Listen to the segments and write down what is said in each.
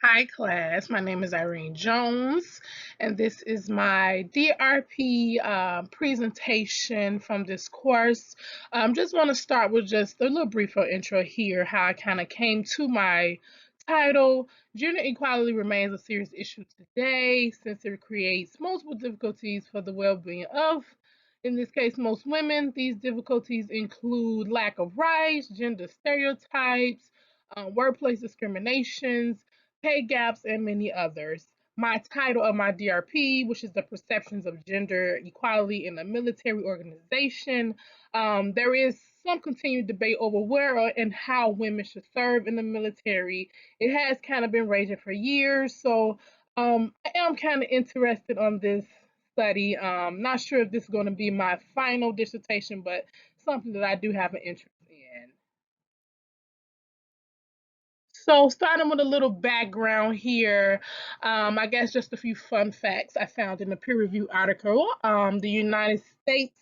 Hi, class. My name is Irene Jones, and this is my DRP presentation from this course. Just want to start with just a little brief intro here, how I kind of came to my title. Gender equality remains a serious issue today since it creates multiple difficulties for the well-being of, in this case, most women. These difficulties include lack of rights, gender stereotypes, workplace discriminations, pay gaps, and many others. My title of my DRP, which is the Perceptions of Gender Equality in a Military Organization, there is some continued debate over where and how women should serve in the military. It has kind of been raging for years, so I am kind of interested on this study. Not sure if this is going to be my final dissertation, but something that I do have an interest in. So, starting with a little background here, I guess just a few fun facts I found in a peer reviewed article. The United States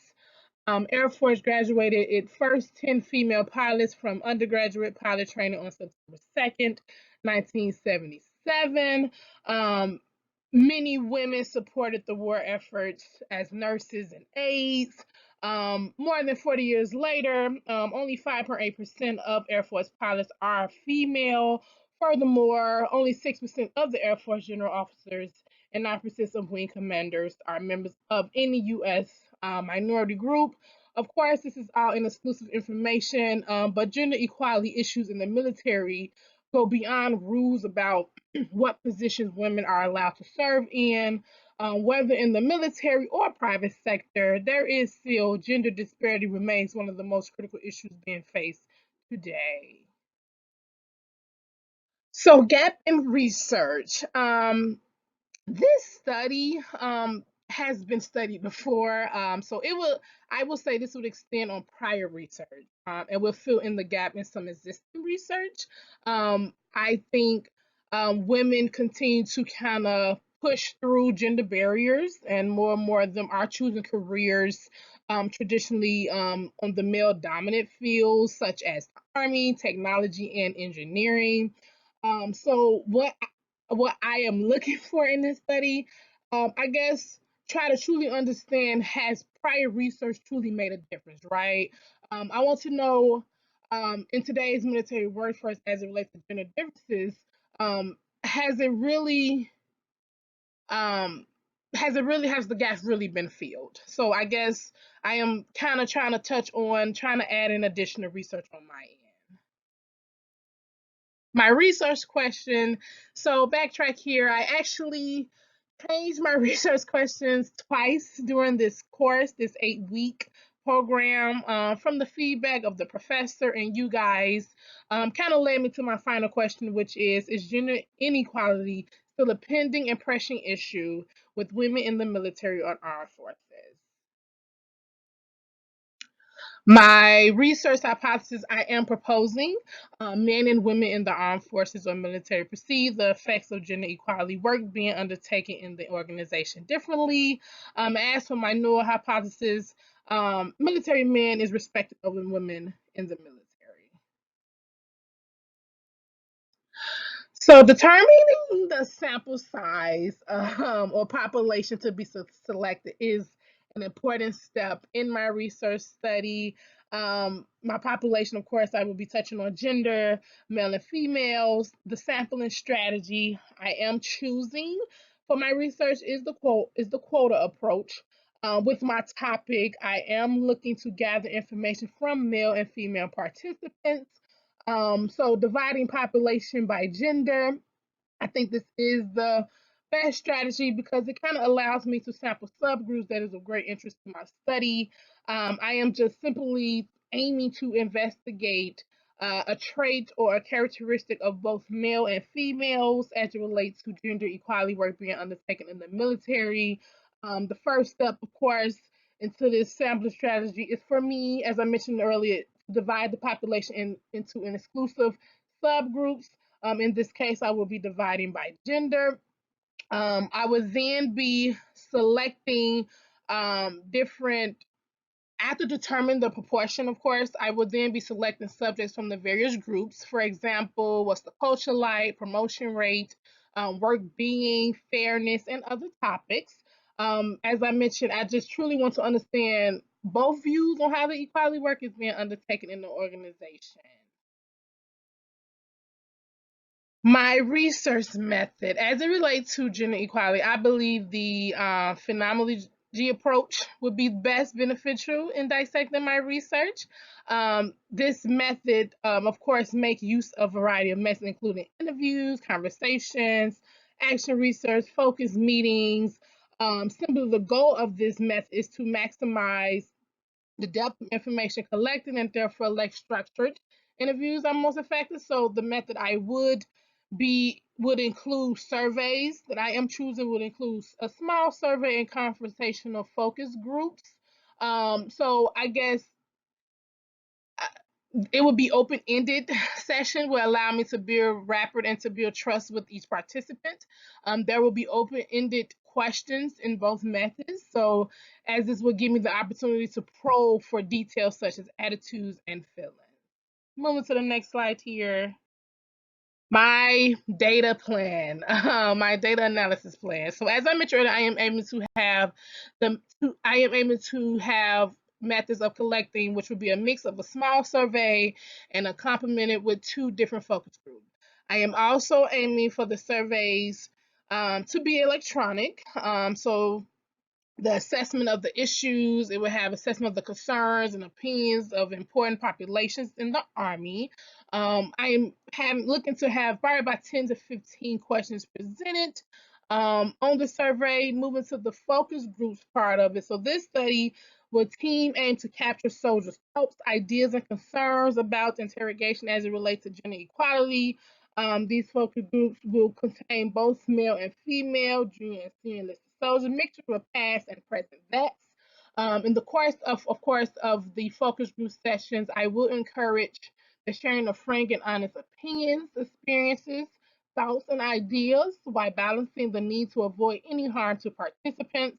Air Force graduated its first 10 female pilots from undergraduate pilot training on September 2nd, 1977. Um, Many women supported the war efforts as nurses and aides. More than 40 years later, only 5.8% of Air Force pilots are female. Furthermore, only 6% of the Air Force general officers and 9% of wing commanders are members of any U.S. Minority group. Of course, this is all exclusive information, but gender equality issues in the military go beyond rules about what positions women are allowed to serve in, whether in the military or private sector. There is still gender disparity remains one of the most critical issues being faced today. So, gap in research. This study has been studied before, so I will say this would extend on prior research, and will fill in the gap in some existing research. I think women continue to kind of push through gender barriers, and more of them are choosing careers traditionally on the male dominant fields such as army, technology, and engineering. So what I am looking for in this study, I guess try to truly understand, has prior research truly made a difference, right? I want to know in today's military workforce as it relates to gender differences, has it really um, has the gap really been filled? So I guess I am kind of trying to trying to add in additional research on my end. My research question. So backtrack here. I actually changed my research questions twice during this course, this 8 week program. From the feedback of the professor and you guys, kind of led me to my final question, which is gender inequality still a pending and pressing issue with women in the military or armed forces? My research hypothesis, I am proposing men and women in the armed forces or military perceive the effects of gender equality work being undertaken in the organization differently. As for my null hypothesis, military men is respected over women in the military. So determining the sample size or population to be selected is an important step in my research study. My population, of course, I will be touching on gender, male and females. The sampling strategy I am choosing for my research is the quota approach. With my topic, I am looking to gather information from male and female participants, so dividing population by gender, I think this is the best strategy because it kind of allows me to sample subgroups that is of great interest to my study. I am just simply aiming to investigate a trait or a characteristic of both male and females as it relates to gender equality work being undertaken in the military. The first step, of course, into this sampling strategy is for me, as I mentioned earlier, to divide the population into an exclusive subgroups. In this case, I will be dividing by gender. I would then be selecting different After determining the proportion, of course, I would then be selecting subjects from the various groups. For example, what's the culture like, promotion rate, work being, fairness, and other topics. As I mentioned, I just truly want to understand both views on how the equality work is being undertaken in the organization. My research method, as it relates to gender equality, I believe the phenomenology approach would be best beneficial in dissecting my research. This method, of course, make use of a variety of methods, including interviews, conversations, action research, focus meetings. Simply, the goal of this method is to maximize the depth of information collected and therefore less structured interviews are most effective. So the method I would include surveys that I am choosing would include a small survey and conversational focus groups. So I guess it would be open-ended session will allow me to build rapport and to build trust with each participant. There will be open-ended questions in both methods. So as this will give me the opportunity to probe for details such as attitudes and feelings. Moving to the next slide here. My data plan, my data analysis plan. So as I mentioned, I am aiming to have methods of collecting, which would be a mix of a small survey and a complemented with two different focus groups. I am also aiming for the surveys to be electronic. So the assessment of the issues. It would have assessment of the concerns and opinions of important populations in the Army. I am looking to have probably about 10 to 15 questions presented on the survey, moving to the focus groups part of it. So this study will team aim to capture soldiers' hopes, ideas, and concerns about interrogation as it relates to gender equality. These focus groups will contain both male and female, junior and senior enlisted soldiers, a mixture of past and present vets. In the course of the focus group sessions, I will encourage the sharing of frank and honest opinions, experiences, thoughts, and ideas while balancing the need to avoid any harm to participants.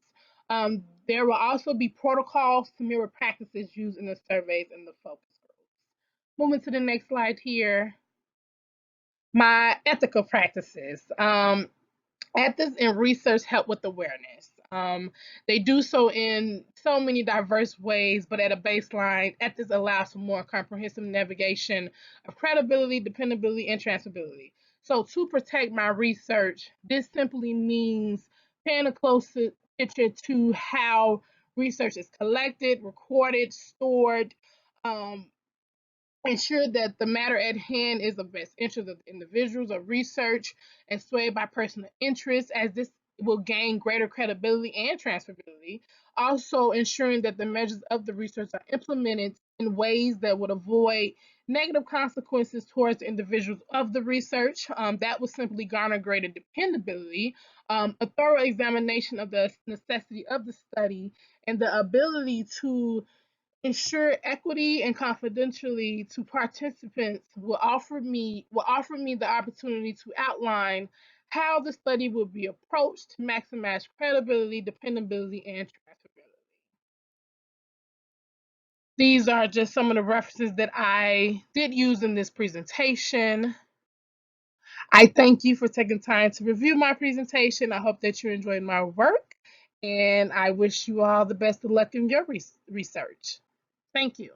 There will also be protocols to mirror practices used in the surveys and the focus groups. Moving to the next slide here. My ethical practices. Ethics in research help with awareness. They do so in so many diverse ways, but at a baseline, ethics allows for more comprehensive navigation of credibility, dependability, and transferability. So, to protect my research, this simply means paying a close attention to how research is collected, recorded, stored, um, ensure that the matter at hand is of best interest of the individuals of research and swayed by personal interest, as this will gain greater credibility and transferability. Also, ensuring that the measures of the research are implemented in ways that would avoid negative consequences towards the individuals of the research. That will simply garner greater dependability. A thorough examination of the necessity of the study and the ability to ensure equity and confidentially to participants will offer me the opportunity to outline how the study will be approached to maximize credibility, dependability, and transferability. These are just some of the references that I did use in this presentation. I thank you for taking time to review my presentation. I hope that you enjoyed my work, and I wish you all the best of luck in your research. Thank you.